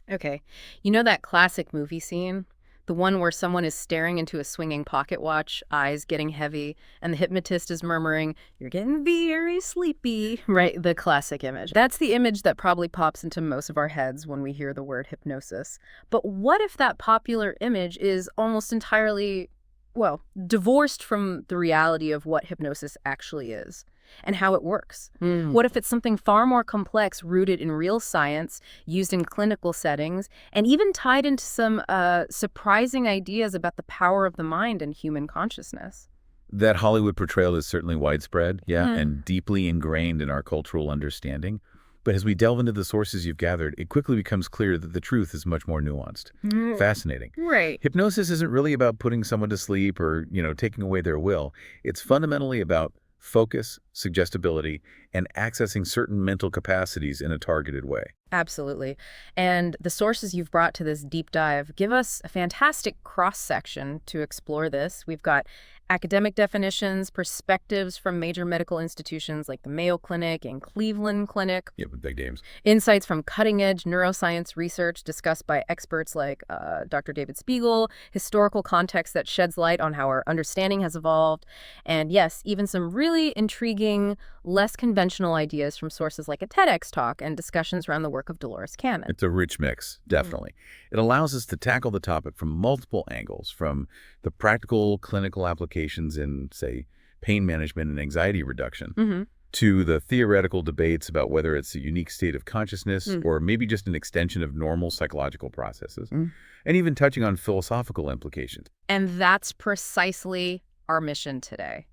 Okay. You know that classic movie scene? The one where someone is staring into a swinging pocket watch, eyes getting heavy, and the hypnotist is murmuring, "You're getting very sleepy." Right? The classic image. That's the image that probably pops into most of our heads when we hear the word hypnosis. But what if that popular image is almost entirely, well, divorced from the reality of what hypnosis actually is and how it works? What if it's something far more complex, rooted in real science, used in clinical settings, and even tied into some surprising ideas about the power of the mind and human consciousness? That Hollywood portrayal is certainly widespread, yeah, Hmm. and deeply ingrained in our cultural understanding. But as we delve into the sources you've gathered, it quickly becomes clear that the truth is much more nuanced. Mm, Fascinating. right. Hypnosis isn't really about putting someone to sleep or, taking away their will. It's fundamentally about focus, suggestibility, and accessing certain mental capacities in a targeted way. Absolutely. And the sources you've brought to this deep dive give us a fantastic cross-section to explore this. We've got academic definitions, perspectives from major medical institutions like the Mayo Clinic and Cleveland Clinic, Yeah, with big names. insights from cutting-edge neuroscience research discussed by experts like Dr. David Spiegel, historical context that sheds light on how our understanding has evolved, and yes, even some really intriguing, less conventional ideas from sources like a TEDx talk and discussions around the work of Dolores Cannon. It's a rich mix, definitely. It allows us to tackle the topic from multiple angles, from the practical clinical applications in, say, pain management and anxiety reduction, Mm-hmm. to the theoretical debates about whether it's a unique state of consciousness Mm. or maybe just an extension of normal psychological processes, and even touching on philosophical implications. And that's precisely our mission today,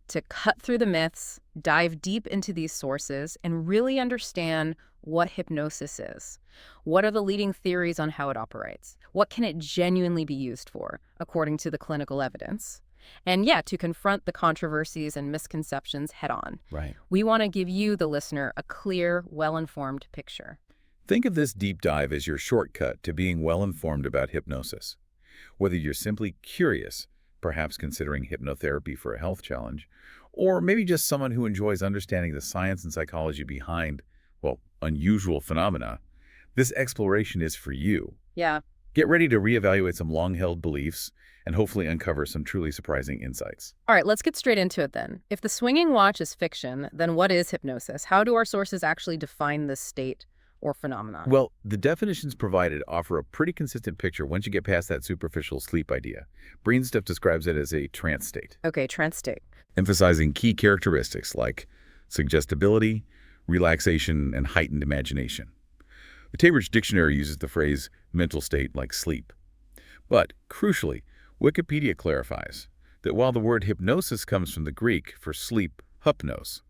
to cut through the myths, dive deep into these sources, and really understand what hypnosis is. What are the leading theories on how it operates? What can it genuinely be used for, according to the clinical evidence? And yeah, to confront the controversies and misconceptions head on. Right. We want to give you, the listener, a clear, well-informed picture. Think of this deep dive as your shortcut to being well-informed about hypnosis. Whether you're simply curious, perhaps considering hypnotherapy for a health challenge, or maybe just someone who enjoys understanding the science and psychology behind, well, unusual phenomena, this exploration is for you. Yeah. Get ready to reevaluate some long-held beliefs and hopefully uncover some truly surprising insights. All right, let's get straight into it then. If the swinging watch is fiction, then what is hypnosis? How do our sources actually define this state or phenomenon? Well, the definitions provided offer a pretty consistent picture once you get past that superficial sleep idea. Brainstuff describes it as a trance state, Okay, trance state. emphasizing key characteristics like suggestibility, relaxation, and heightened imagination. The Cambridge Dictionary uses the phrase mental state like sleep. But, crucially, Wikipedia clarifies that while the word hypnosis comes from the Greek for sleep, hypnos,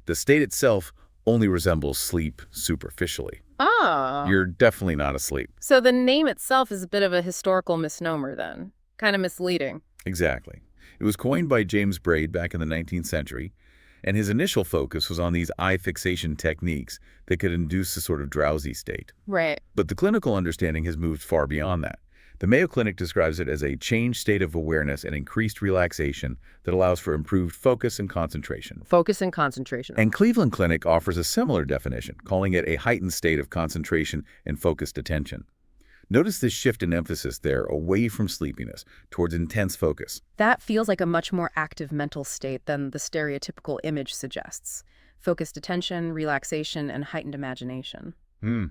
the state itself only resembles sleep superficially. Ah. You're definitely not asleep. So the name itself is a bit of a historical misnomer then. Kind of misleading. Exactly. It was coined by James Braid back in the 19th century, and his initial focus was on these eye fixation techniques that could induce a sort of drowsy state. Right. But the clinical understanding has moved far beyond that. The Mayo Clinic describes it as a changed state of awareness and increased relaxation that allows for improved focus and concentration. Focus and concentration. And Cleveland Clinic offers a similar definition, calling it a heightened state of concentration and focused attention. Notice this shift in emphasis there away from sleepiness towards intense focus. That feels like a much more active mental state than the stereotypical image suggests. Focused attention, relaxation, and heightened imagination. Hmm.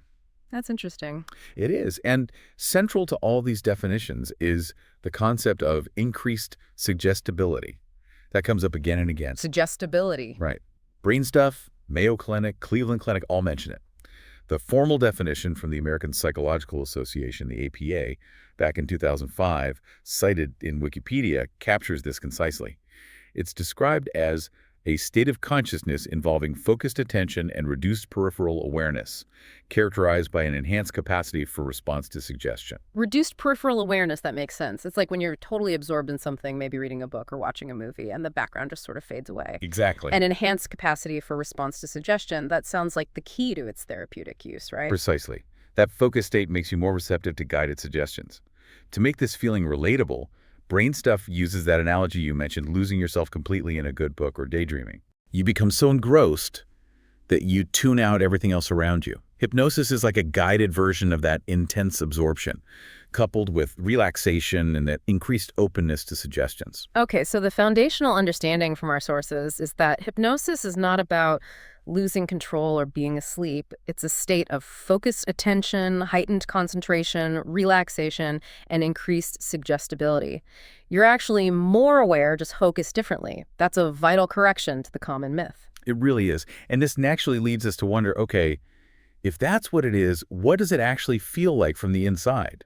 That's interesting. It is. And central to all these definitions is the concept of increased suggestibility. That comes up again and again. Suggestibility. Right. Brainstuff, Mayo Clinic, Cleveland Clinic all mention it. The formal definition from the American Psychological Association, the APA, back in 2005, cited in Wikipedia, captures this concisely. It's described as a state of consciousness involving focused attention and reduced peripheral awareness, characterized by an enhanced capacity for response to suggestion. Reduced peripheral awareness, that makes sense. It's like when you're totally absorbed in something, maybe reading a book or watching a movie, and the background just sort of fades away. Exactly. An enhanced capacity for response to suggestion, that sounds like the key to its therapeutic use, right? Precisely. That focused state makes you more receptive to guided suggestions. To make this feeling relatable, Brainstuff uses that analogy you mentioned, losing yourself completely in a good book or daydreaming. You become so engrossed that you tune out everything else around you. Hypnosis is like a guided version of that intense absorption, coupled with relaxation and that increased openness to suggestions. Okay, so the foundational understanding from our sources is that hypnosis is not about losing control or being asleep. It's a state of focused attention, heightened concentration, relaxation, and increased suggestibility. You're actually more aware, just focused differently. That's a vital correction to the common myth. It really is. And this naturally leads us to wonder, okay, if that's what it is, what does it actually feel like from the inside?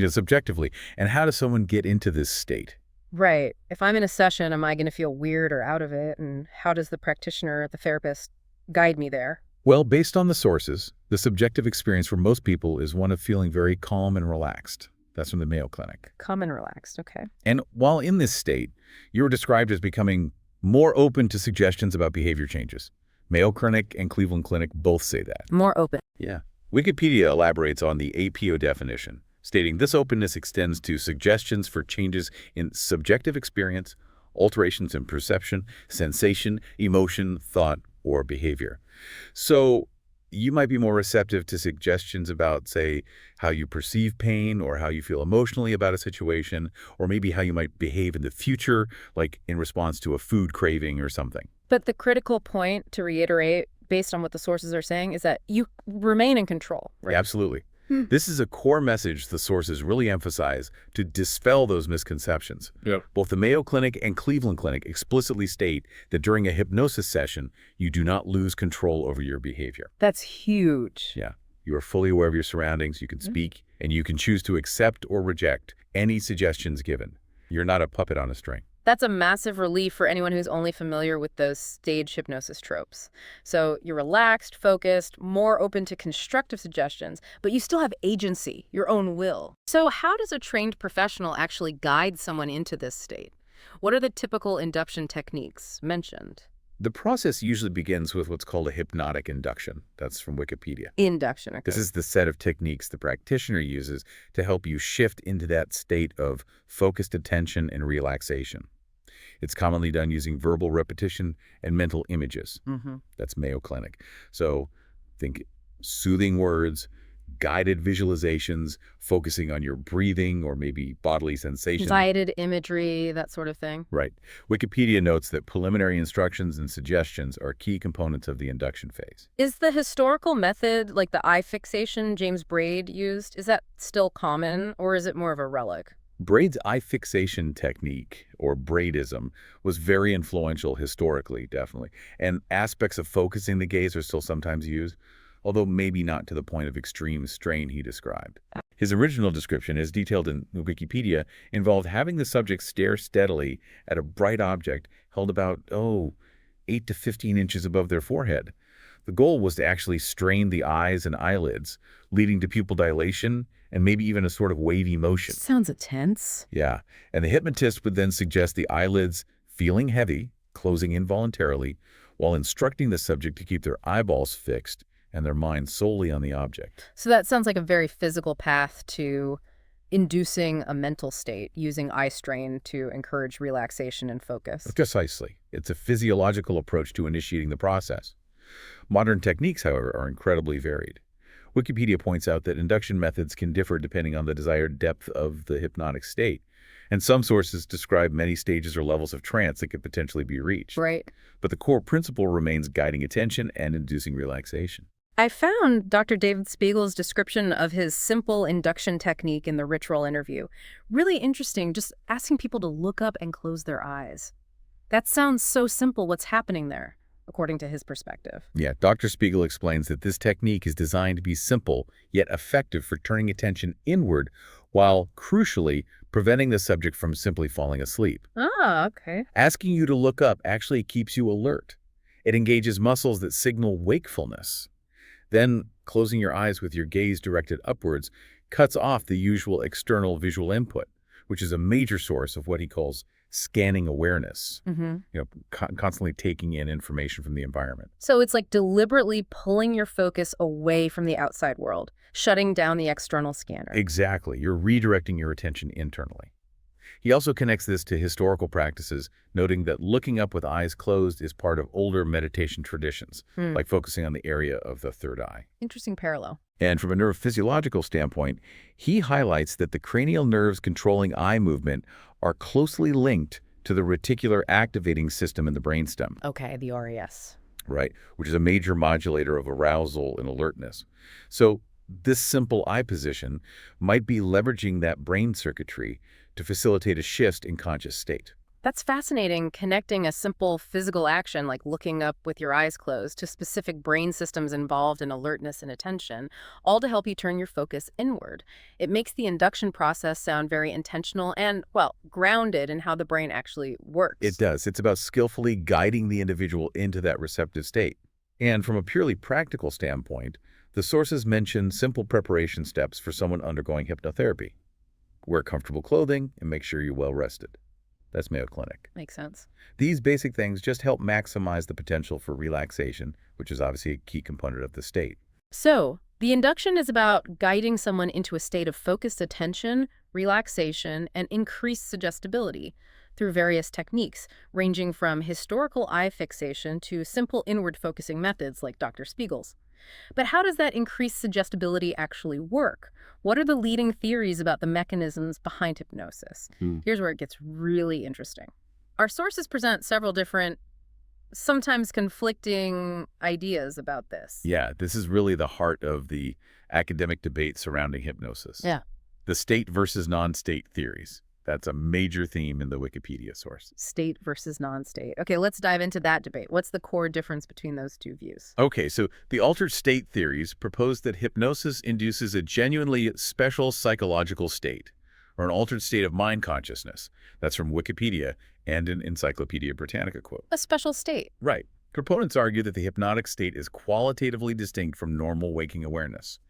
Subjectively. And how does someone get into this state? Right. If I'm in a session, am I going to feel weird or out of it? And how does the practitioner, the therapist, guide me there? Well, based on the sources, the subjective experience for most people is one of feeling very calm and relaxed. That's from the Mayo Clinic. Calm and relaxed, okay. And while in this state, you're described as becoming more open to suggestions about behavior changes. Mayo Clinic and Cleveland Clinic both say that. More open. Yeah. Wikipedia elaborates on the APO definition, stating this openness extends to suggestions for changes in subjective experience, alterations in perception, sensation, emotion, thought, or behavior. So you might be more receptive to suggestions about, say, how you perceive pain or how you feel emotionally about a situation, or maybe how you might behave in the future, like in response to a food craving or something. But the critical point, to reiterate, based on what the sources are saying, is that you remain in control, right? Yeah, absolutely. This is a core message the sources really emphasize to dispel those misconceptions. Yep. Both the Mayo Clinic and Cleveland Clinic explicitly state that during a hypnosis session, you do not lose control over your behavior. That's huge. Yeah. You are fully aware of your surroundings, you can speak, and you can choose to accept or reject any suggestions given. You're not a puppet on a string. That's a massive relief for anyone who's only familiar with those stage hypnosis tropes. So you're relaxed, focused, more open to constructive suggestions, but you still have agency, your own will. So how does a trained professional actually guide someone into this state? What are the typical induction techniques mentioned? The process usually begins with what's called a hypnotic induction. That's from Wikipedia. Induction, okay. This is the set of techniques the practitioner uses to help you shift into that state of focused attention and relaxation. It's commonly done using verbal repetition and mental images. That's Mayo Clinic. So think soothing words, guided visualizations, focusing on your breathing or maybe bodily sensation. Guided imagery, that sort of thing. Right. Wikipedia notes that preliminary instructions and suggestions are key components of the induction phase. Is the historical method, like the eye fixation James Braid used, is that still common, or is it more of a relic? Braid's eye fixation technique, or Braidism, was very influential historically, definitely. And aspects of focusing the gaze are still sometimes used, although maybe not to the point of extreme strain he described. His original description, as detailed in Wikipedia, involved having the subject stare steadily at a bright object held about, 8 to 15 inches above their forehead. The goal was to actually strain the eyes and eyelids, leading to pupil dilation and maybe even a sort of wavy motion. Sounds intense. Yeah, and the hypnotist would then suggest the eyelids feeling heavy, closing involuntarily, while instructing the subject to keep their eyeballs fixed and their mind solely on the object. So that sounds like a very physical path to inducing a mental state, using eye strain to encourage relaxation and focus. Precisely. It's a physiological approach to initiating the process. Modern techniques, however, are incredibly varied. Wikipedia points out that induction methods can differ depending on the desired depth of the hypnotic state, and some sources describe many stages or levels of trance that could potentially be reached. Right. But the core principle remains guiding attention and inducing relaxation. I found Dr. David Spiegel's description of his simple induction technique in the Rich Roll interview really interesting, just asking people to look up and close their eyes. That sounds so simple. What's happening there, according to his perspective? Yeah, Dr. Spiegel explains that this technique is designed to be simple, yet effective for turning attention inward, while, crucially, preventing the subject from simply falling asleep. Ah, okay. Asking you to look up actually keeps you alert. It engages muscles that signal wakefulness. Then, closing your eyes with your gaze directed upwards cuts off the usual external visual input, which is a major source of what he calls scanning awareness, constantly taking in information from the environment. So it's like deliberately pulling your focus away from the outside world, shutting down the external scanner. Exactly. You're redirecting your attention internally. He also connects this to historical practices, noting that looking up with eyes closed is part of older meditation traditions, Hmm. like focusing on the area of the third eye. Interesting parallel. And from a neurophysiological standpoint, he highlights that the cranial nerves controlling eye movement are closely linked to the reticular activating system in the brainstem, Okay, the RES. right, which is a major modulator of arousal and alertness. So this simple eye position might be leveraging that brain circuitry to facilitate a shift in conscious state. That's fascinating, connecting a simple physical action like looking up with your eyes closed to specific brain systems involved in alertness and attention, all to help you turn your focus inward. It makes the induction process sound very intentional and, well, grounded in how the brain actually It works. does. It's about skillfully guiding the individual into that receptive state. And from a purely practical standpoint, the sources mention simple preparation steps for someone undergoing hypnotherapy. Wear comfortable clothing and make sure you're well rested. That's Mayo Clinic. Makes sense. These basic things just help maximize the potential for relaxation, which is obviously a key component of the state. So, the induction is about guiding someone into a state of focused attention, relaxation, and increased suggestibility through various techniques, ranging from historical eye fixation to simple inward-focusing methods like Dr. Spiegel's. But how does that increased suggestibility actually work? What are the leading theories about the mechanisms behind hypnosis? Hmm. Here's where it gets really interesting. Our sources present several different, sometimes conflicting ideas about this. Yeah, this is really the heart of the academic debate surrounding hypnosis. Yeah. The state versus non-state theories. That's a major theme in the Wikipedia source. State versus non-state. Okay, let's dive into that debate. What's the core difference between those two views? Okay, so the altered state theories propose that hypnosis induces a genuinely special psychological state, or an altered state of mind consciousness. That's from Wikipedia and an Encyclopedia Britannica quote. A special state. Right. Proponents argue that the hypnotic state is qualitatively distinct from normal waking awareness.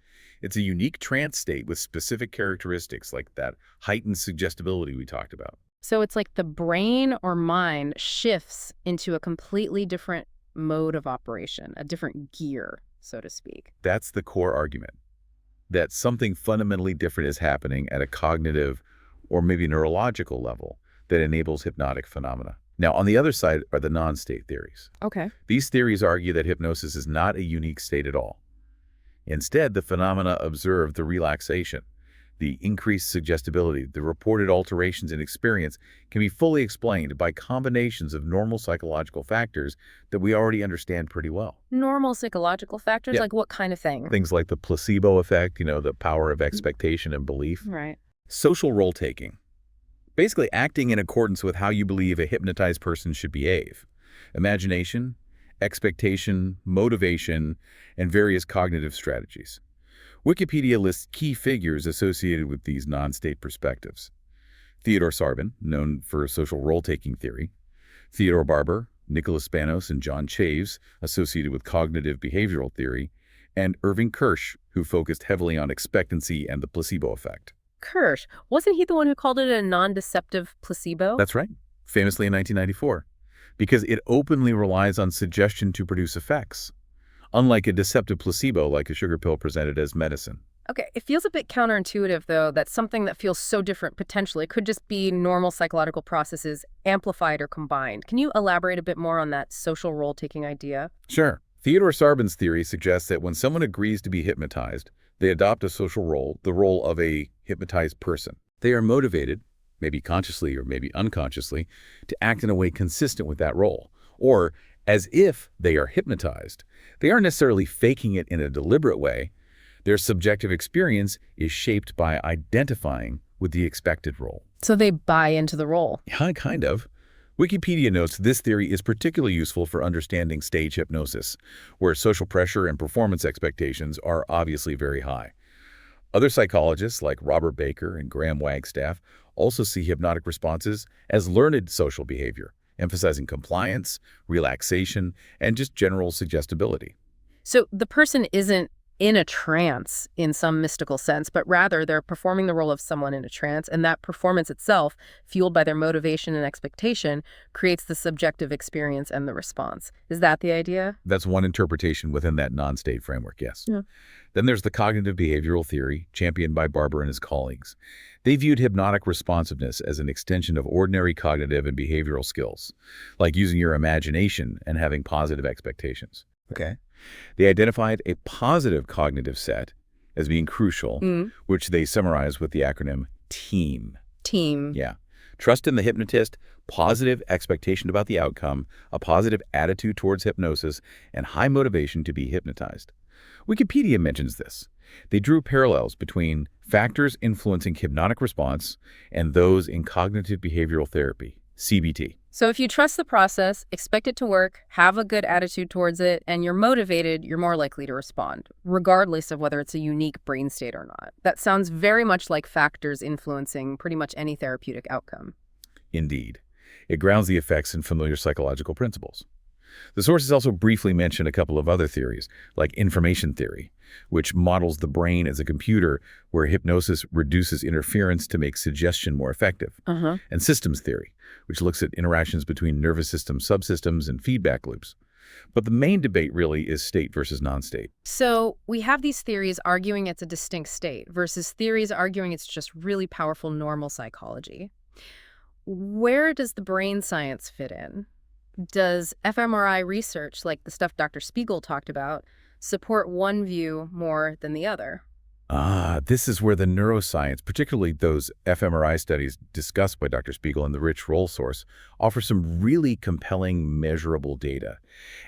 It's a unique trance state with specific characteristics like that heightened suggestibility we talked about. So it's like the brain or mind shifts into a completely different mode of operation, a different gear, so to speak. That's the core argument, that something fundamentally different is happening at a cognitive or maybe neurological level that enables hypnotic phenomena. Now, on the other side are the non-state theories. Okay. These theories argue that hypnosis is not a unique state at all. Instead, the phenomena observed, the relaxation, the increased suggestibility, the reported alterations in experience, can be fully explained by combinations of normal psychological factors that we already understand pretty well. Normal psychological factors, Yeah. like what kind of thing? Things like the placebo effect, the power of expectation and belief. Right. Social role-taking, basically acting in accordance with how you believe a hypnotized person should behave. Imagination, expectation, motivation, and various cognitive strategies. Wikipedia lists key figures associated with these non-state perspectives. Theodore Sarbin, known for social role-taking theory. Theodore Barber, Nicholas Spanos, and John Chaves, associated with cognitive behavioral theory. And Irving Kirsch, who focused heavily on expectancy and the placebo effect. Kirsch, wasn't he the one who called it a non-deceptive placebo? That's right, famously in 1994, because it openly relies on suggestion to produce effects, unlike a deceptive placebo like a sugar pill presented as medicine. Okay, it feels a bit counterintuitive, though, that something that feels so different potentially could just be normal psychological processes amplified or combined. Can you elaborate a bit more on that social role-taking idea? Sure. Theodore Sarbin's theory suggests that when someone agrees to be hypnotized, they adopt a social role, the role of a hypnotized person. They are motivated, maybe consciously or maybe unconsciously, to act in a way consistent with that role, or as if they are hypnotized. They aren't necessarily faking it in a deliberate way. Their subjective experience is shaped by identifying with the expected role. So they buy into the role. Yeah, kind of. Wikipedia notes this theory is particularly useful for understanding stage hypnosis, where social pressure and performance expectations are obviously very high. Other psychologists like Robert Baker and Graham Wagstaff also see hypnotic responses as learned social behavior, emphasizing compliance, relaxation, and just general suggestibility. So the person isn't in a trance in some mystical sense, but rather they're performing the role of someone in a trance, and that performance itself, fueled by their motivation and expectation, creates the subjective experience and the response. Is that the idea? That's one interpretation within that non-state framework, yes. Yeah. Then there's the cognitive behavioral theory, championed by Barber and his colleagues. They viewed hypnotic responsiveness as an extension of ordinary cognitive and behavioral skills, like using your imagination and having positive expectations. Okay. They identified a positive cognitive set as being crucial, which they summarize with the acronym TEAM. Team. Yeah. Trust in the hypnotist, positive expectation about the outcome, a positive attitude towards hypnosis, and high motivation to be hypnotized. Wikipedia mentions this. They drew parallels between factors influencing hypnotic response and those in cognitive behavioral therapy, CBT. So if you trust the process, expect it to work, have a good attitude towards it, and you're motivated, you're more likely to respond, regardless of whether it's a unique brain state or not. That sounds very much like factors influencing pretty much any therapeutic outcome. Indeed. It grounds the effects in familiar psychological principles. The sources also briefly mention a couple of other theories, like information theory, which models the brain as a computer where hypnosis reduces interference to make suggestion more effective, and systems theory, which looks at interactions between nervous system subsystems and feedback loops. But the main debate really is state versus non-state. So we have these theories arguing it's a distinct state versus theories arguing it's just really powerful normal psychology. Where does the brain science fit in? Does fMRI research, like the stuff Dr. Spiegel talked about, support one view more than the other? This is where the neuroscience, particularly those fMRI studies discussed by Dr. Spiegel and the Rich Roll source, offer some really compelling, measurable data.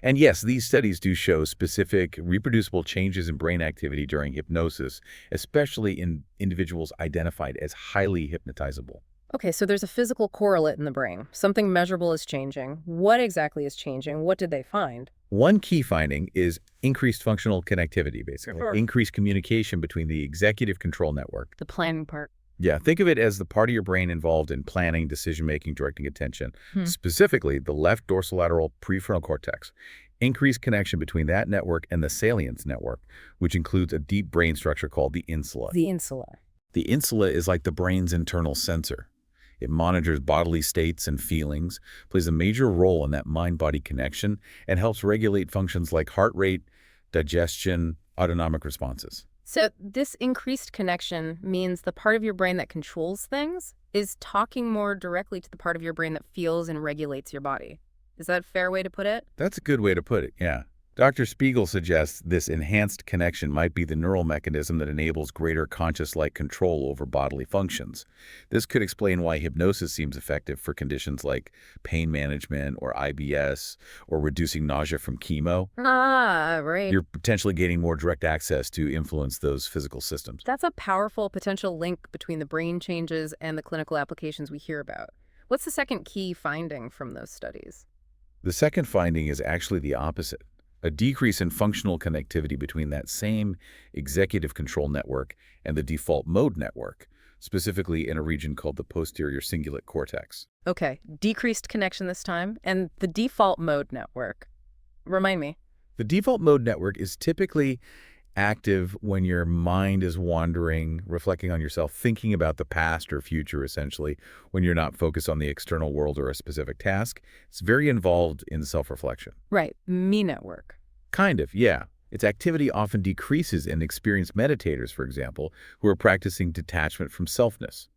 And yes, these studies do show specific, reproducible changes in brain activity during hypnosis, especially in individuals identified as highly hypnotizable. Okay, so there's a physical correlate in the brain. Something measurable is changing. What exactly is changing? What did they find? One key finding is increased functional connectivity, basically. Sure. Increased communication between the executive control network. The planning part. Yeah, think of it as the part of your brain involved in planning, decision-making, directing attention. Specifically, the left dorsolateral prefrontal cortex. Increased connection between that network and the salience network, which includes a deep brain structure called the insula. The insula. The insula is like the brain's internal sensor. It monitors bodily states and feelings, plays a major role in that mind-body connection, and helps regulate functions like heart rate, digestion, autonomic responses. So this increased connection means the part of your brain that controls things is talking more directly to the part of your brain that feels and regulates your body. Is that a fair way to put it? That's a good way to put it, yeah. Dr. Spiegel suggests this enhanced connection might be the neural mechanism that enables greater conscious-like control over bodily functions. This could explain why hypnosis seems effective for conditions like pain management or IBS or reducing nausea from chemo. Right. You're potentially gaining more direct access to influence those physical systems. That's a powerful potential link between the brain changes and the clinical applications we hear about. What's the second key finding from those studies? The second finding is actually the opposite. A decrease in functional connectivity between that same executive control network and the default mode network, specifically in a region called the posterior cingulate cortex. Okay, decreased connection this time, and the default mode network. Remind me. The default mode network is typically active when your mind is wandering, reflecting on yourself, thinking about the past or future, essentially, when you're not focused on the external world or a specific task. It's very involved in self-reflection. Right, me network. Kind of, yeah. Its activity often decreases in experienced meditators, for example, who are practicing detachment from selfness.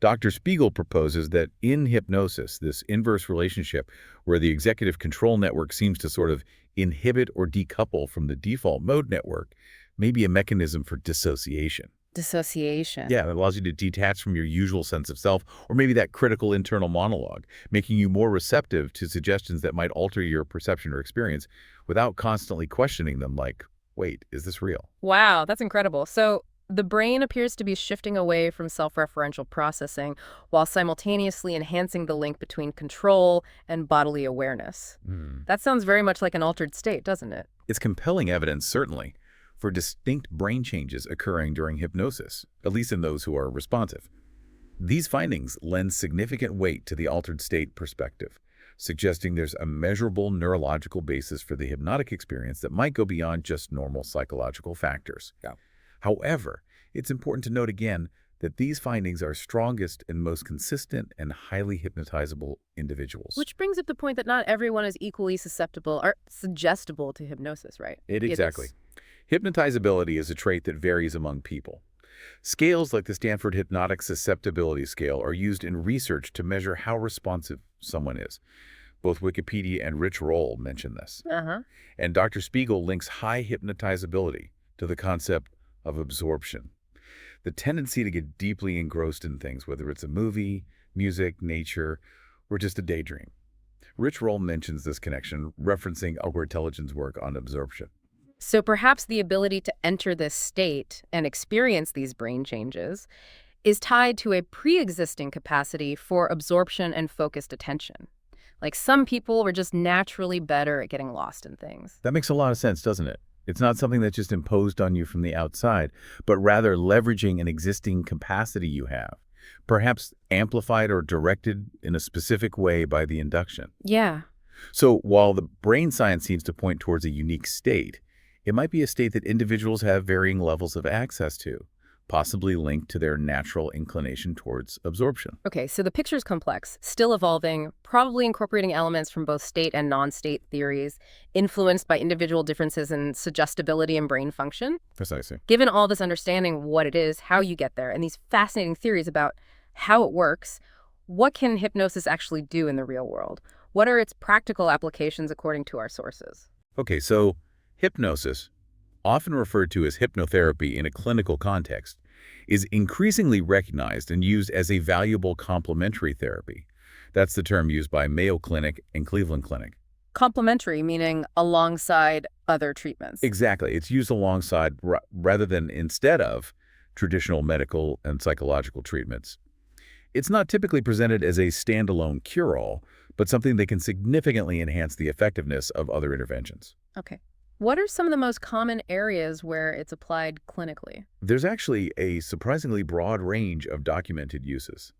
Dr. Spiegel proposes that in hypnosis, this inverse relationship where the executive control network seems to sort of inhibit or decouple from the default mode network may be a mechanism for dissociation. Dissociation. Yeah, it allows you to detach from your usual sense of self, or maybe that critical internal monologue, making you more receptive to suggestions that might alter your perception or experience without constantly questioning them like, wait, is this real? Wow, that's incredible. So the brain appears to be shifting away from self-referential processing while simultaneously enhancing the link between control and bodily awareness. That sounds very much like an altered state, doesn't it? It's compelling evidence, certainly, for distinct brain changes occurring during hypnosis, at least in those who are responsive. These findings lend significant weight to the altered state perspective, suggesting there's a measurable neurological basis for the hypnotic experience that might go beyond just normal psychological factors. Yeah. However, it's important to note again that these findings are strongest in most consistent and highly hypnotizable individuals. Which brings up the point that not everyone is equally susceptible or suggestible to hypnosis, right? Exactly. Hypnotizability is a trait that varies among people. Scales like the Stanford Hypnotic Susceptibility Scale are used in research to measure how responsive someone is. Both Wikipedia and Rich Roll mention this. And Dr. Spiegel links high hypnotizability to the concept of absorption. The tendency to get deeply engrossed in things, whether it's a movie, music, nature, or just a daydream. Rich Roll mentions this connection, referencing Edward Tellegen's work on absorption. So perhaps the ability to enter this state and experience these brain changes is tied to a pre-existing capacity for absorption and focused attention. Like some people were just naturally better at getting lost in things. That makes a lot of sense, doesn't it? It's not something that's just imposed on you from the outside, but rather leveraging an existing capacity you have, perhaps amplified or directed in a specific way by the induction. Yeah. So while the brain science seems to point towards a unique state, it might be a state that individuals have varying levels of access to, possibly linked to their natural inclination towards absorption. Okay, so the picture's complex, still evolving, probably incorporating elements from both state and non-state theories, influenced by individual differences in suggestibility and brain function. Precisely. Given all this understanding, what it is, how you get there, and these fascinating theories about how it works, what can hypnosis actually do in the real world? What are its practical applications according to our sources? Okay, so hypnosis, often referred to as hypnotherapy in a clinical context, is increasingly recognized and used as a valuable complementary therapy. That's the term used by Mayo Clinic and Cleveland Clinic. Complementary, meaning alongside other treatments. Exactly. It's used alongside rather than instead of traditional medical and psychological treatments. It's not typically presented as a standalone cure-all, but something that can significantly enhance the effectiveness of other interventions. Okay. What are some of the most common areas where it's applied clinically? There's actually a surprisingly broad range of documented uses.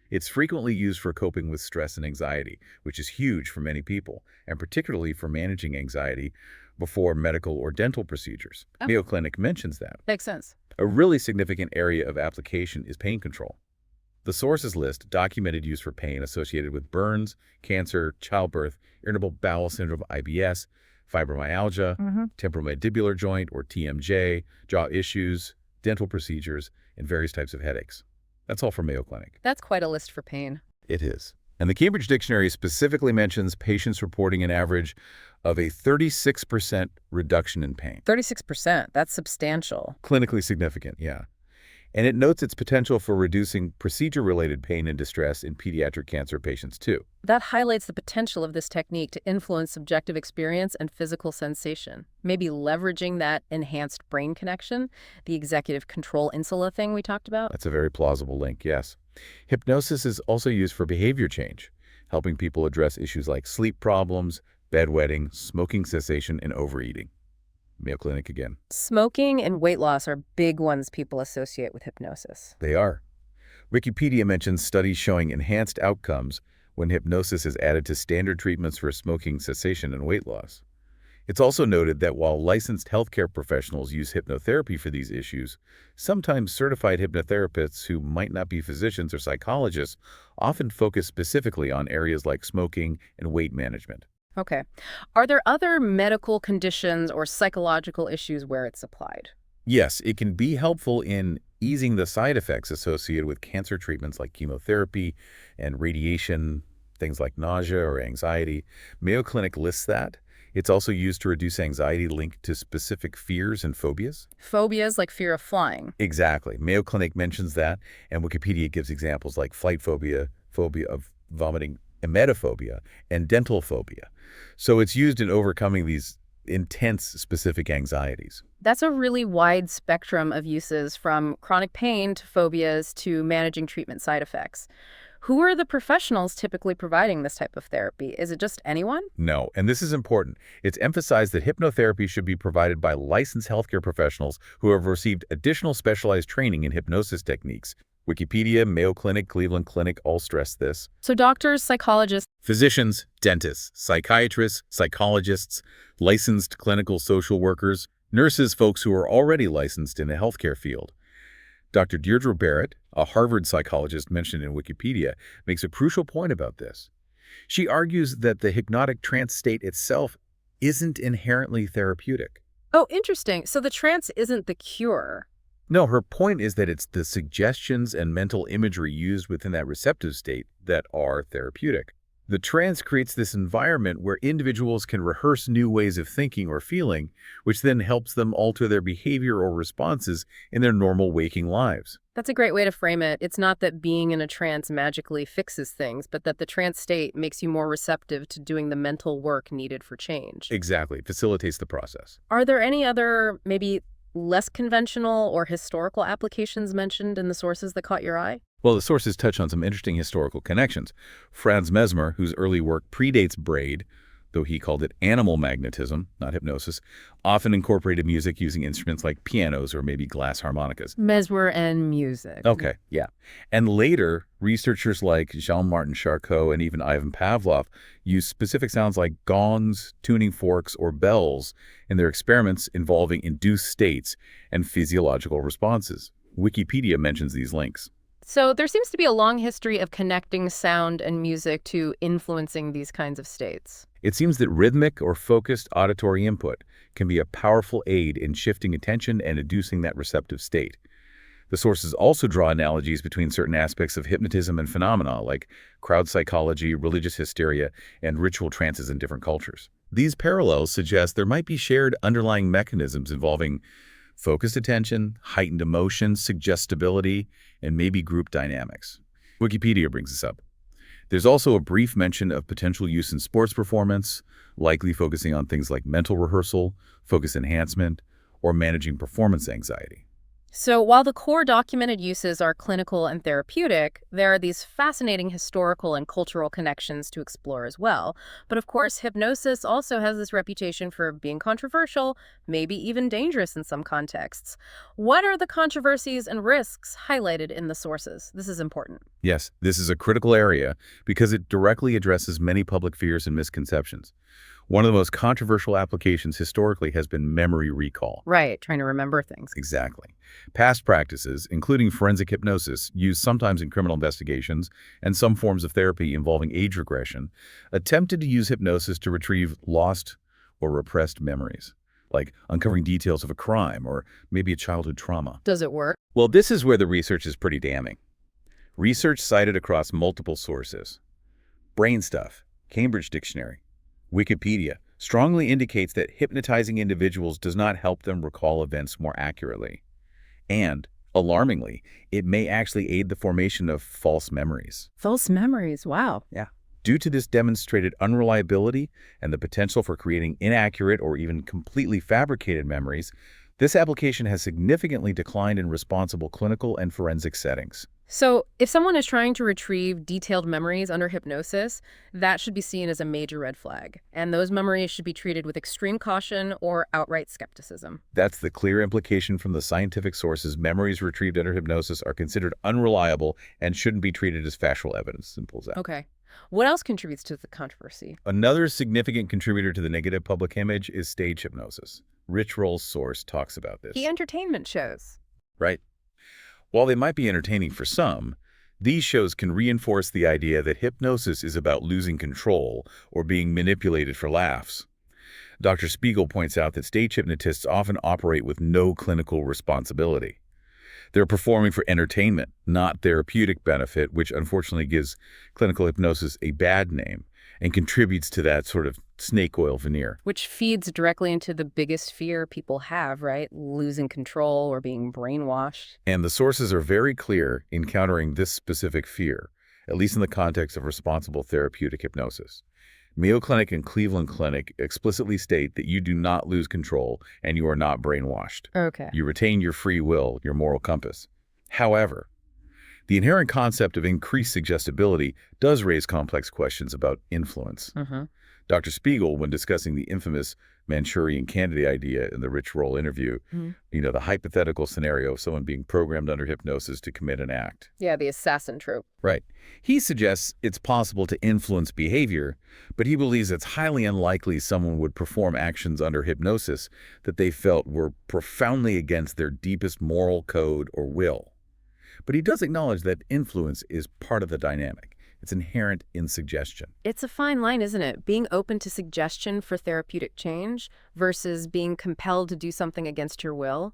It's frequently used for coping with stress and anxiety, which is huge for many people, and particularly for managing anxiety before medical or dental procedures. Oh. Mayo Clinic mentions that. Makes sense. A really significant area of application is pain control. The sources list documented use for pain associated with burns, cancer, childbirth, irritable bowel syndrome, IBS, fibromyalgia, temporomandibular joint or TMJ, jaw issues, dental procedures, and various types of headaches. That's all from Mayo Clinic. That's quite a list for pain. It is. And the Cambridge Dictionary specifically mentions patients reporting an average of a 36% reduction in pain. 36%, that's substantial. Clinically significant, yeah. And it notes its potential for reducing procedure-related pain and distress in pediatric cancer patients, too. That highlights the potential of this technique to influence subjective experience and physical sensation. Maybe leveraging that enhanced brain connection, the executive control insula thing we talked about. That's a very plausible link, yes. Hypnosis is also used for behavior change, helping people address issues like sleep problems, bedwetting, smoking cessation, and overeating. Mayo Clinic again. Smoking and weight loss are big ones people associate with hypnosis. They are. Wikipedia mentions studies showing enhanced outcomes when hypnosis is added to standard treatments for smoking cessation and weight loss. It's also noted that while licensed healthcare professionals use hypnotherapy for these issues, sometimes certified hypnotherapists who might not be physicians or psychologists often focus specifically on areas like smoking and weight management. Okay. Are there other medical conditions or psychological issues where it's applied? Yes, it can be helpful in easing the side effects associated with cancer treatments like chemotherapy and radiation, things like nausea or anxiety. Mayo Clinic lists that. It's also used to reduce anxiety linked to specific fears and phobias. Phobias like fear of flying. Exactly. Mayo Clinic mentions that, and Wikipedia gives examples like flight phobia, phobia of vomiting, emetophobia, and dental phobia. So it's used in overcoming these intense specific anxieties. That's a really wide spectrum of uses, from chronic pain to phobias to managing treatment side effects. Who are the professionals typically providing this type of therapy? Is it just anyone? No, and this is important. It's emphasized that hypnotherapy should be provided by licensed healthcare professionals who have received additional specialized training in hypnosis techniques. Wikipedia, Mayo Clinic, Cleveland Clinic all stress this. So doctors, psychologists. Physicians, dentists, psychiatrists, psychologists, licensed clinical social workers, nurses, folks who are already licensed in the healthcare field. Dr. Deirdre Barrett, a Harvard psychologist mentioned in Wikipedia, makes a crucial point about this. She argues that the hypnotic trance state itself isn't inherently therapeutic. Oh, interesting. So the trance isn't the cure. No, her point is that it's the suggestions and mental imagery used within that receptive state that are therapeutic. The trance creates this environment where individuals can rehearse new ways of thinking or feeling, which then helps them alter their behavior or responses in their normal waking lives. That's a great way to frame it. It's not that being in a trance magically fixes things, but that the trance state makes you more receptive to doing the mental work needed for change. Exactly. Facilitates the process. Are there any other, maybe less conventional or historical applications mentioned in the sources that caught your eye? Well, the sources touch on some interesting historical connections. Franz Mesmer, whose early work predates Braid, though he called it animal magnetism, not hypnosis, often incorporated music using instruments like pianos or maybe glass harmonicas. Mesmer and music. Okay, yeah. And later, researchers like Jean-Martin Charcot and even Ivan Pavlov used specific sounds like gongs, tuning forks, or bells in their experiments involving induced states and physiological responses. Wikipedia mentions these links. So there seems to be a long history of connecting sound and music to influencing these kinds of states. It seems that rhythmic or focused auditory input can be a powerful aid in shifting attention and inducing that receptive state. The sources also draw analogies between certain aspects of hypnotism and phenomena like crowd psychology, religious hysteria, and ritual trances in different cultures. These parallels suggest there might be shared underlying mechanisms involving focused attention, heightened emotion, suggestibility, and maybe group dynamics. Wikipedia brings this up. There's also a brief mention of potential use in sports performance, likely focusing on things like mental rehearsal, focus enhancement, or managing performance anxiety. So while the core documented uses are clinical and therapeutic, there are these fascinating historical and cultural connections to explore as well. But of course, hypnosis also has this reputation for being controversial, maybe even dangerous in some contexts. What are the controversies and risks highlighted in the sources? This is important. Yes, this is a critical area because it directly addresses many public fears and misconceptions. One of the most controversial applications historically has been memory recall. Right, trying to remember things. Exactly. Past practices, including forensic hypnosis, used sometimes in criminal investigations and some forms of therapy involving age regression, attempted to use hypnosis to retrieve lost or repressed memories, like uncovering details of a crime or maybe a childhood trauma. Does it work? Well, this is where the research is pretty damning. Research cited across multiple sources. Brainstuff, Cambridge Dictionary, Wikipedia strongly indicates that hypnotizing individuals does not help them recall events more accurately. And, alarmingly, it may actually aid the formation of false memories. False memories, wow. Yeah. Due to this demonstrated unreliability and the potential for creating inaccurate or even completely fabricated memories, this application has significantly declined in responsible clinical and forensic settings. So if someone is trying to retrieve detailed memories under hypnosis, that should be seen as a major red flag. And those memories should be treated with extreme caution or outright skepticism. That's the clear implication from the scientific sources. Memories retrieved under hypnosis are considered unreliable and shouldn't be treated as factual evidence. Simple as that. Okay. What else contributes to the controversy? Another significant contributor to the negative public image is stage hypnosis. Rich Roll's source talks about this. The entertainment shows. Right. While they might be entertaining for some, these shows can reinforce the idea that hypnosis is about losing control or being manipulated for laughs. Dr. Spiegel points out that stage hypnotists often operate with no clinical responsibility. They're performing for entertainment, not therapeutic benefit, which unfortunately gives clinical hypnosis a bad name and contributes to that sort of snake oil veneer. Which feeds directly into the biggest fear people have, right? Losing control or being brainwashed. And the sources are very clear in countering this specific fear, at least in the context of responsible therapeutic hypnosis. Mayo Clinic and Cleveland Clinic explicitly state that you do not lose control and you are not brainwashed. Okay. You retain your free will, your moral compass. However, the inherent concept of increased suggestibility does raise complex questions about influence. Dr. Spiegel, when discussing the infamous Manchurian candidate idea in the Rich Roll interview, the hypothetical scenario of someone being programmed under hypnosis to commit an act. Yeah, the assassin trope. Right. He suggests it's possible to influence behavior, but he believes it's highly unlikely someone would perform actions under hypnosis that they felt were profoundly against their deepest moral code or will. But he does acknowledge that influence is part of the dynamic. It's inherent in suggestion. It's a fine line, isn't it? Being open to suggestion for therapeutic change versus being compelled to do something against your will.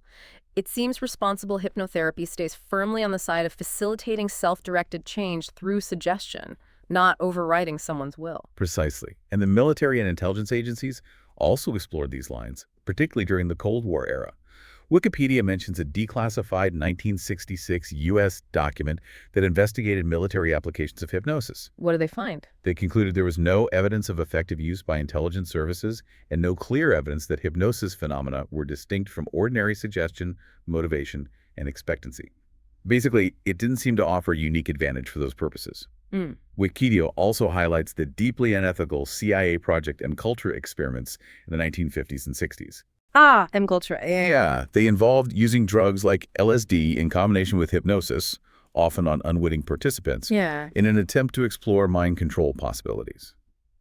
It seems responsible hypnotherapy stays firmly on the side of facilitating self-directed change through suggestion, not overriding someone's will. Precisely. And the military and intelligence agencies also explored these lines, particularly during the Cold War era. Wikipedia mentions a declassified 1966 U.S. document that investigated military applications of hypnosis. What do they find? They concluded there was no evidence of effective use by intelligence services and no clear evidence that hypnosis phenomena were distinct from ordinary suggestion, motivation, and expectancy. Basically, it didn't seem to offer a unique advantage for those purposes. Wikipedia also highlights the deeply unethical CIA Project MKUltra experiments in the 1950s and 60s. MKUltra. Yeah, they involved using drugs like LSD in combination with hypnosis, often on unwitting participants, in an attempt to explore mind control possibilities.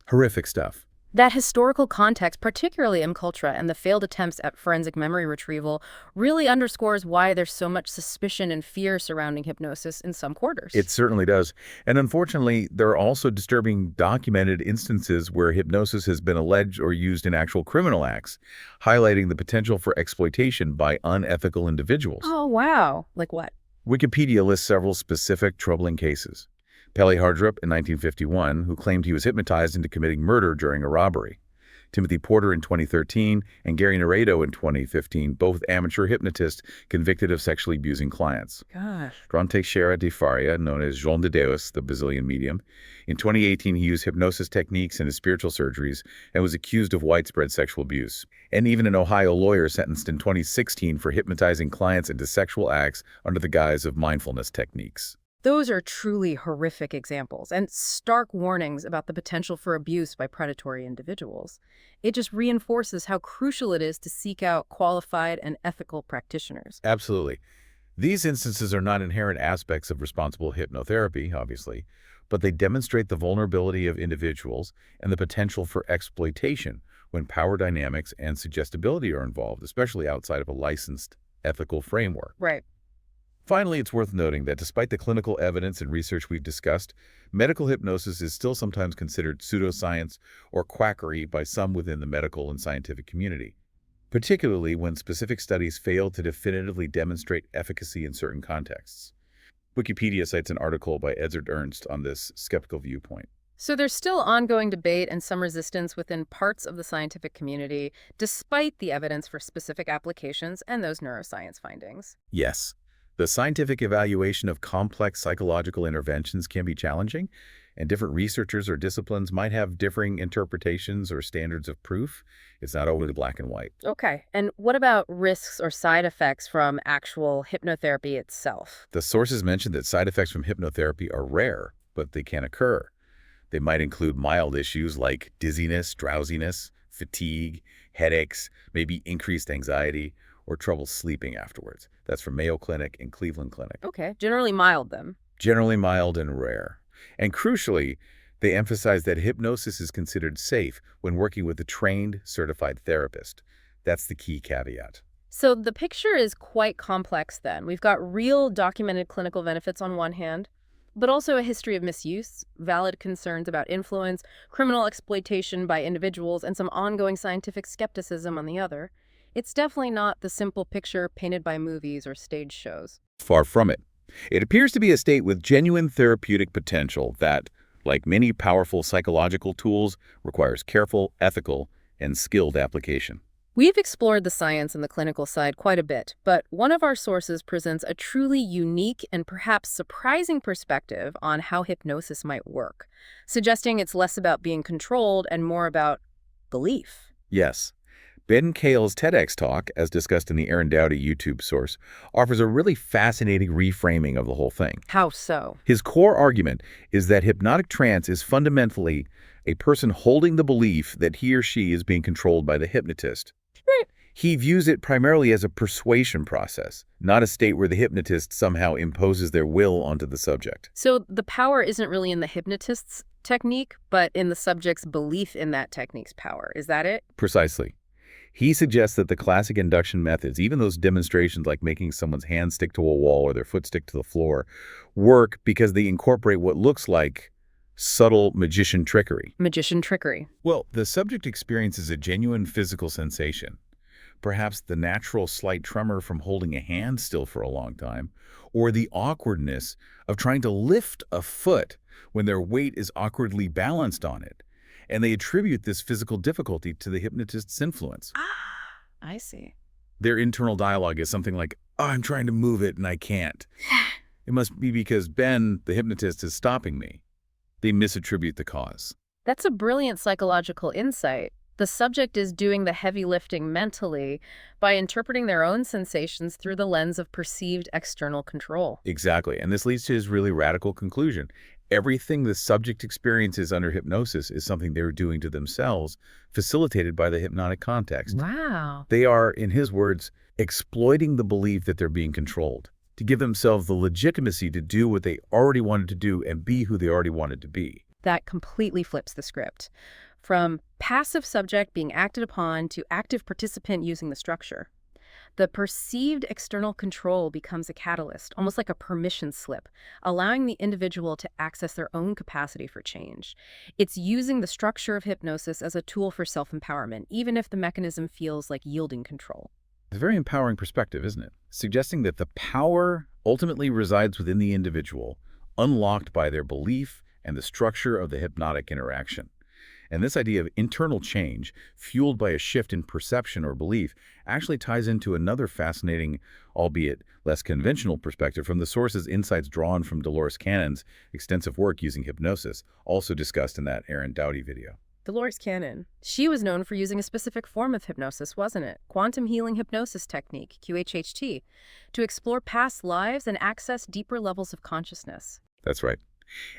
Horrific stuff. That historical context, particularly MKUltra and the failed attempts at forensic memory retrieval, really underscores why there's so much suspicion and fear surrounding hypnosis in some quarters. It certainly does. And unfortunately, there are also disturbing documented instances where hypnosis has been alleged or used in actual criminal acts, highlighting the potential for exploitation by unethical individuals. Oh, wow. Like what? Wikipedia lists several specific troubling cases. Pele Hardrup in 1951, who claimed he was hypnotized into committing murder during a robbery. Timothy Porter in 2013, and Gary Naredo in 2015, both amateur hypnotists convicted of sexually abusing clients. Gosh. João Teixeira de Faria, known as João de Deus, the Brazilian medium. In 2018, he used hypnosis techniques in his spiritual surgeries and was accused of widespread sexual abuse. And even an Ohio lawyer sentenced in 2016 for hypnotizing clients into sexual acts under the guise of mindfulness techniques. Those are truly horrific examples and stark warnings about the potential for abuse by predatory individuals. It just reinforces how crucial it is to seek out qualified and ethical practitioners. Absolutely. These instances are not inherent aspects of responsible hypnotherapy, obviously, but they demonstrate the vulnerability of individuals and the potential for exploitation when power dynamics and suggestibility are involved, especially outside of a licensed ethical framework. Right. Finally, it's worth noting that despite the clinical evidence and research we've discussed, medical hypnosis is still sometimes considered pseudoscience or quackery by some within the medical and scientific community, particularly when specific studies fail to definitively demonstrate efficacy in certain contexts. Wikipedia cites an article by Edzard Ernst on this skeptical viewpoint. So there's still ongoing debate and some resistance within parts of the scientific community, despite the evidence for specific applications and those neuroscience findings. Yes. The scientific evaluation of complex psychological interventions can be challenging, and different researchers or disciplines might have differing interpretations or standards of proof. It's not always black and white. Okay. And what about risks or side effects from actual hypnotherapy itself? The sources mention that side effects from hypnotherapy are rare, but they can occur. They might include mild issues like dizziness, drowsiness, fatigue, headaches, maybe increased anxiety, or trouble sleeping afterwards. That's from Mayo Clinic and Cleveland Clinic. Okay, generally mild then. Generally mild and rare. And crucially, they emphasize that hypnosis is considered safe when working with a trained, certified therapist. That's the key caveat. So the picture is quite complex then. We've got real documented clinical benefits on one hand, but also a history of misuse, valid concerns about influence, criminal exploitation by individuals, and some ongoing scientific skepticism on the other. It's definitely not the simple picture painted by movies or stage shows. Far from it. It appears to be a state with genuine therapeutic potential that, like many powerful psychological tools, requires careful, ethical, and skilled application. We've explored the science and the clinical side quite a bit, but one of our sources presents a truly unique and perhaps surprising perspective on how hypnosis might work, suggesting it's less about being controlled and more about belief. Yes. Ben Cale's TEDx talk, as discussed in the Aaron Doughty YouTube source, offers a really fascinating reframing of the whole thing. How so? His core argument is that hypnotic trance is fundamentally a person holding the belief that he or she is being controlled by the hypnotist. He views it primarily as a persuasion process, not a state where the hypnotist somehow imposes their will onto the subject. So the power isn't really in the hypnotist's technique, but in the subject's belief in that technique's power. Is that it? Precisely. He suggests that the classic induction methods, even those demonstrations like making someone's hand stick to a wall or their foot stick to the floor, work because they incorporate what looks like subtle magician trickery. Magician trickery. Well, the subject experiences a genuine physical sensation. Perhaps the natural slight tremor from holding a hand still for a long time, or the awkwardness of trying to lift a foot when their weight is awkwardly balanced on it. And they attribute this physical difficulty to the hypnotist's influence. Ah, I see. Their internal dialogue is something like, "Oh, I'm trying to move it and I can't. It must be because Ben, the hypnotist, is stopping me." They misattribute the cause. That's a brilliant psychological insight. The subject is doing the heavy lifting mentally by interpreting their own sensations through the lens of perceived external control. Exactly. And this leads to his really radical conclusion. Everything the subject experiences under hypnosis is something they're doing to themselves, facilitated by the hypnotic context. Wow. They are, in his words, exploiting the belief that they're being controlled to give themselves the legitimacy to do what they already wanted to do and be who they already wanted to be. That completely flips the script. From passive subject being acted upon to active participant using the structure. The perceived external control becomes a catalyst, almost like a permission slip, allowing the individual to access their own capacity for change. It's using the structure of hypnosis as a tool for self-empowerment, even if the mechanism feels like yielding control. It's a very empowering perspective, isn't it? Suggesting that the power ultimately resides within the individual, unlocked by their belief and the structure of the hypnotic interaction. And this idea of internal change, fueled by a shift in perception or belief, actually ties into another fascinating, albeit less conventional perspective from the source's insights drawn from Dolores Cannon's extensive work using hypnosis, also discussed in that Aaron Doughty video. Dolores Cannon. She was known for using a specific form of hypnosis, wasn't it? Quantum healing hypnosis technique, QHHT, to explore past lives and access deeper levels of consciousness. That's right.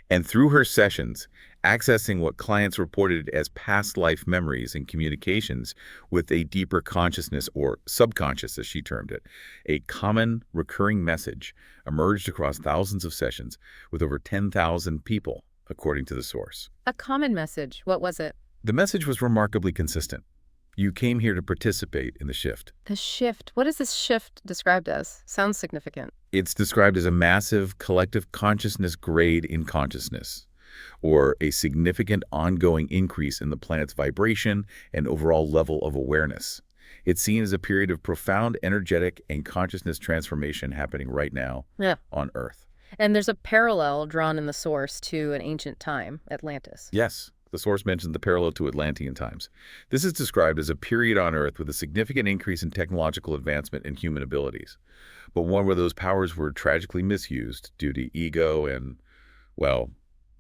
And through her sessions, accessing what clients reported as past life memories and communications with a deeper consciousness, or subconscious as she termed it, a common recurring message emerged across thousands of sessions with over 10,000 people, according to the source. A common message. What was it? The message was remarkably consistent. You came here to participate in the shift. The shift. What is this shift described as? Sounds significant. It's described as a massive collective consciousness grade in consciousness, or a significant ongoing increase in the planet's vibration and overall level of awareness. It's seen as a period of profound energetic and consciousness transformation happening right now on Earth. And there's a parallel drawn in the source to an ancient time, Atlantis. Yes. The source mentions the parallel to Atlantean times. This is described as a period on Earth with a significant increase in technological advancement and human abilities, but one where those powers were tragically misused due to ego and, well,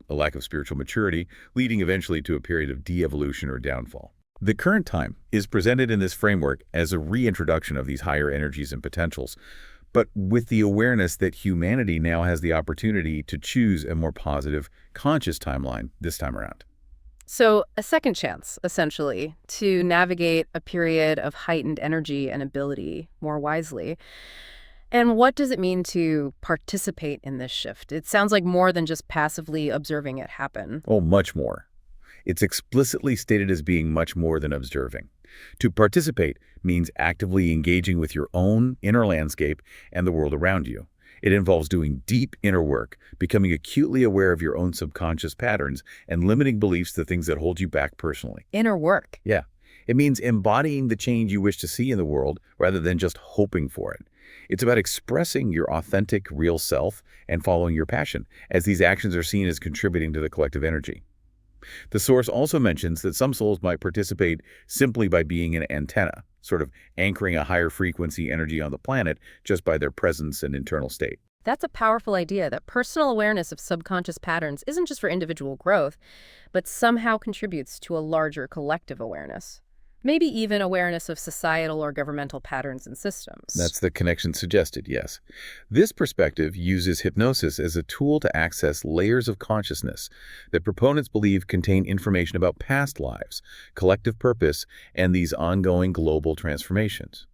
a lack of spiritual maturity, leading eventually to a period of de-evolution or downfall. The current time is presented in this framework as a reintroduction of these higher energies and potentials, but with the awareness that humanity now has the opportunity to choose a more positive, conscious timeline this time around. So a second chance, essentially, to navigate a period of heightened energy and ability more wisely. And what does it mean to participate in this shift? It sounds like more than just passively observing it happen. Oh, much more. It's explicitly stated as being much more than observing. To participate means actively engaging with your own inner landscape and the world around you. It involves doing deep inner work, becoming acutely aware of your own subconscious patterns, and limiting beliefs to things that hold you back personally. Inner work. Yeah. It means embodying the change you wish to see in the world rather than just hoping for it. It's about expressing your authentic, real self and following your passion, as these actions are seen as contributing to the collective energy. The source also mentions that some souls might participate simply by being an antenna, sort of anchoring a higher frequency energy on the planet just by their presence and internal state. That's a powerful idea, that personal awareness of subconscious patterns isn't just for individual growth, but somehow contributes to a larger collective awareness. Maybe even awareness of societal or governmental patterns and systems. That's the connection suggested, yes. This perspective uses hypnosis as a tool to access layers of consciousness that proponents believe contain information about past lives, collective purpose, and these ongoing global transformations.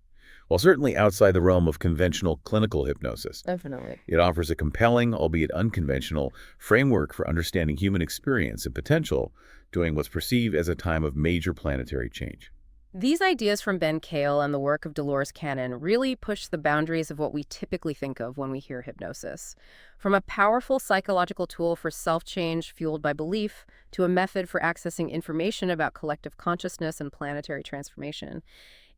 While certainly outside the realm of conventional clinical hypnosis, Definitely. it offers a compelling, albeit unconventional, framework for understanding human experience and potential during what's perceived as a time of major planetary change. These ideas from Ben Cale and the work of Dolores Cannon really push the boundaries of what we typically think of when we hear hypnosis. From a powerful psychological tool for self-change fueled by belief to a method for accessing information about collective consciousness and planetary transformation,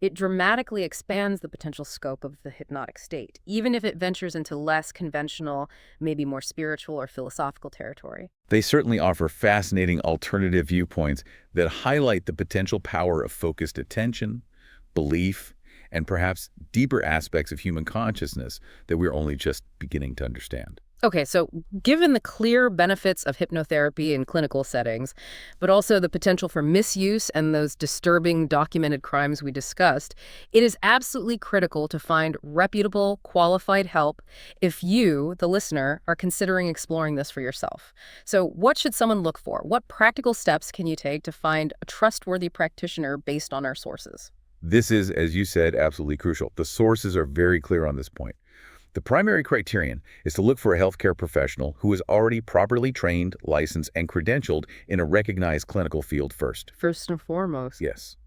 it dramatically expands the potential scope of the hypnotic state, even if it ventures into less conventional, maybe more spiritual or philosophical territory. They certainly offer fascinating alternative viewpoints that highlight the potential power of focused attention, belief, and perhaps deeper aspects of human consciousness that we're only just beginning to understand. Okay, so given the clear benefits of hypnotherapy in clinical settings, but also the potential for misuse and those disturbing documented crimes we discussed, it is absolutely critical to find reputable, qualified help if you, the listener, are considering exploring this for yourself. So what should someone look for? What practical steps can you take to find a trustworthy practitioner based on our sources? This is, as you said, absolutely crucial. The sources are very clear on this point. The primary criterion is to look for a healthcare professional who is already properly trained, licensed, and credentialed in a recognized clinical field first. First and foremost. Yes.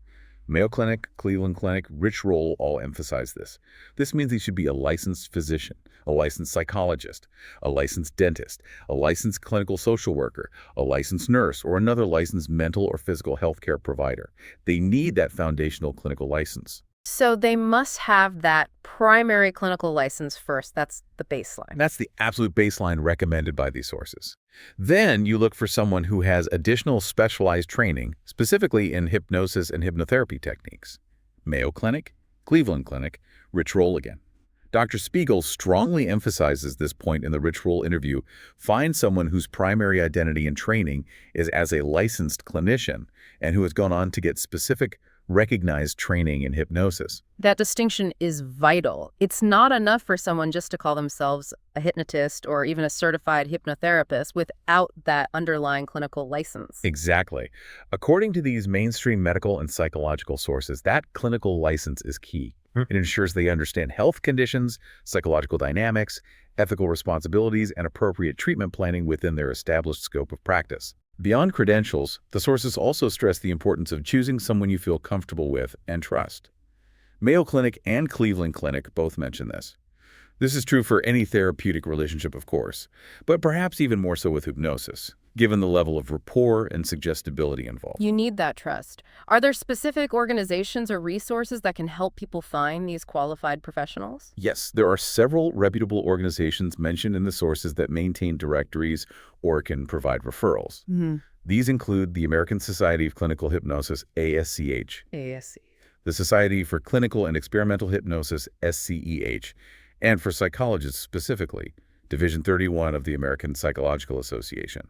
Mayo Clinic, Cleveland Clinic, Rich Roll all emphasize this. This means he should be a licensed physician, a licensed psychologist, a licensed dentist, a licensed clinical social worker, a licensed nurse, or another licensed mental or physical healthcare provider. They need that foundational clinical license. So they must have that primary clinical license first. That's the baseline. That's the absolute baseline recommended by these sources. Then you look for someone who has additional specialized training, specifically in hypnosis and hypnotherapy techniques. Mayo Clinic, Cleveland Clinic, Rich Roll again. Dr. Spiegel strongly emphasizes this point in the Rich Roll interview. Find someone whose primary identity and training is as a licensed clinician and who has gone on to get specific recognized training in hypnosis. That distinction is vital. It's not enough for someone just to call themselves a hypnotist or even a certified hypnotherapist without that underlying clinical license. Exactly. According to these mainstream medical and psychological sources, that clinical license is key. It ensures they understand health conditions, psychological dynamics, ethical responsibilities, and appropriate treatment planning within their established scope of practice. Beyond credentials, the sources also stress the importance of choosing someone you feel comfortable with and trust. Mayo Clinic and Cleveland Clinic both mention this. This is true for any therapeutic relationship, of course, but perhaps even more so with hypnosis, given the level of rapport and suggestibility involved. You need that trust. Are there specific organizations or resources that can help people find these qualified professionals? Yes, there are several reputable organizations mentioned in the sources that maintain directories or can provide referrals. These include the American Society of Clinical Hypnosis, ASCH, ASC. the Society for Clinical and Experimental Hypnosis, SCEH, and for psychologists specifically, Division 31 of the American Psychological Association.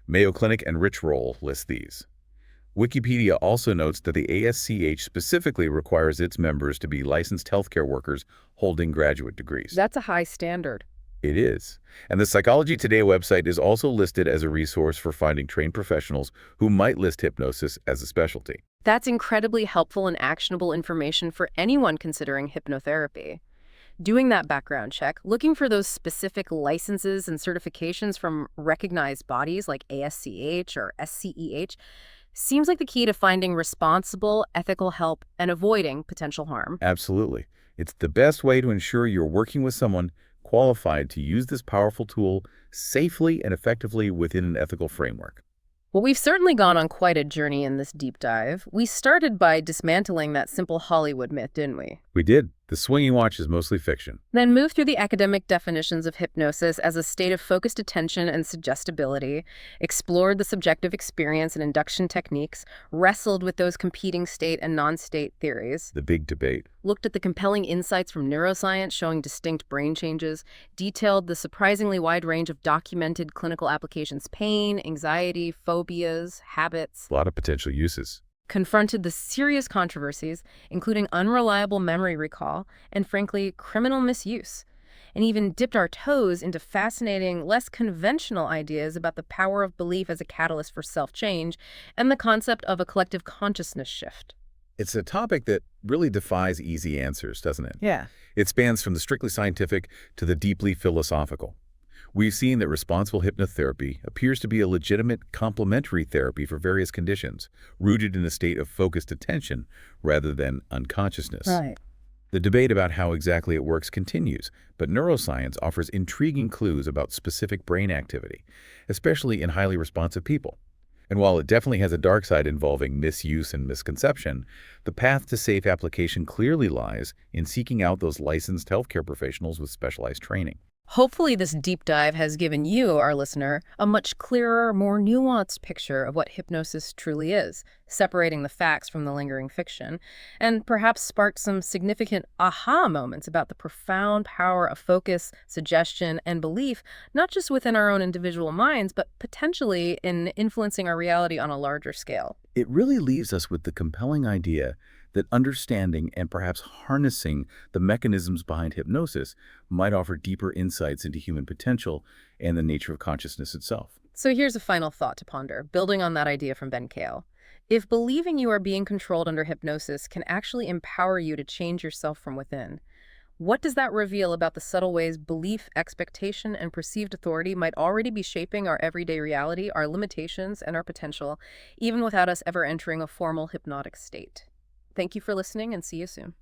Mayo Clinic and Rich Roll list these. Wikipedia also notes that the ASCH specifically requires its members to be licensed healthcare workers holding graduate degrees. That's a high standard. It is. And the Psychology Today website is also listed as a resource for finding trained professionals who might list hypnosis as a specialty. That's incredibly helpful and actionable information for anyone considering hypnotherapy. Doing that background check, looking for those specific licenses and certifications from recognized bodies like ASCH or SCEH seems like the key to finding responsible, ethical help and avoiding potential harm. Absolutely. It's the best way to ensure you're working with someone qualified to use this powerful tool safely and effectively within an ethical framework. Well, we've certainly gone on quite a journey in this deep dive. We started by dismantling that simple Hollywood myth, didn't we? We did. The swinging watch is mostly fiction. Then moved through the academic definitions of hypnosis as a state of focused attention and suggestibility, explored the subjective experience and induction techniques, wrestled with those competing state and non-state theories, The big debate. looked at the compelling insights from neuroscience showing distinct brain changes, detailed the surprisingly wide range of documented clinical applications: pain, anxiety, phobias, habits, A lot of potential uses. confronted the serious controversies, including unreliable memory recall and, frankly, criminal misuse, and even dipped our toes into fascinating, less conventional ideas about the power of belief as a catalyst for self-change and the concept of a collective consciousness shift. It's a topic that really defies easy answers, doesn't it? Yeah. It spans from the strictly scientific to the deeply philosophical. We've seen that responsible hypnotherapy appears to be a legitimate complementary therapy for various conditions, rooted in a state of focused attention rather than unconsciousness. Right. The debate about how exactly it works continues, but neuroscience offers intriguing clues about specific brain activity, especially in highly responsive people. And while it definitely has a dark side involving misuse and misconception, the path to safe application clearly lies in seeking out those licensed healthcare professionals with specialized training. Hopefully, this deep dive has given you, our listener, a much clearer, more nuanced picture of what hypnosis truly is, separating the facts from the lingering fiction, and perhaps sparked some significant aha moments about the profound power of focus, suggestion, and belief, not just within our own individual minds, but potentially in influencing our reality on a larger scale. It really leaves us with the compelling idea that understanding and perhaps harnessing the mechanisms behind hypnosis might offer deeper insights into human potential and the nature of consciousness itself. So here's a final thought to ponder, building on that idea from Ben Kale. If believing you are being controlled under hypnosis can actually empower you to change yourself from within, what does that reveal about the subtle ways belief, expectation, and perceived authority might already be shaping our everyday reality, our limitations, and our potential, even without us ever entering a formal hypnotic state? Thank you for listening, and see you soon.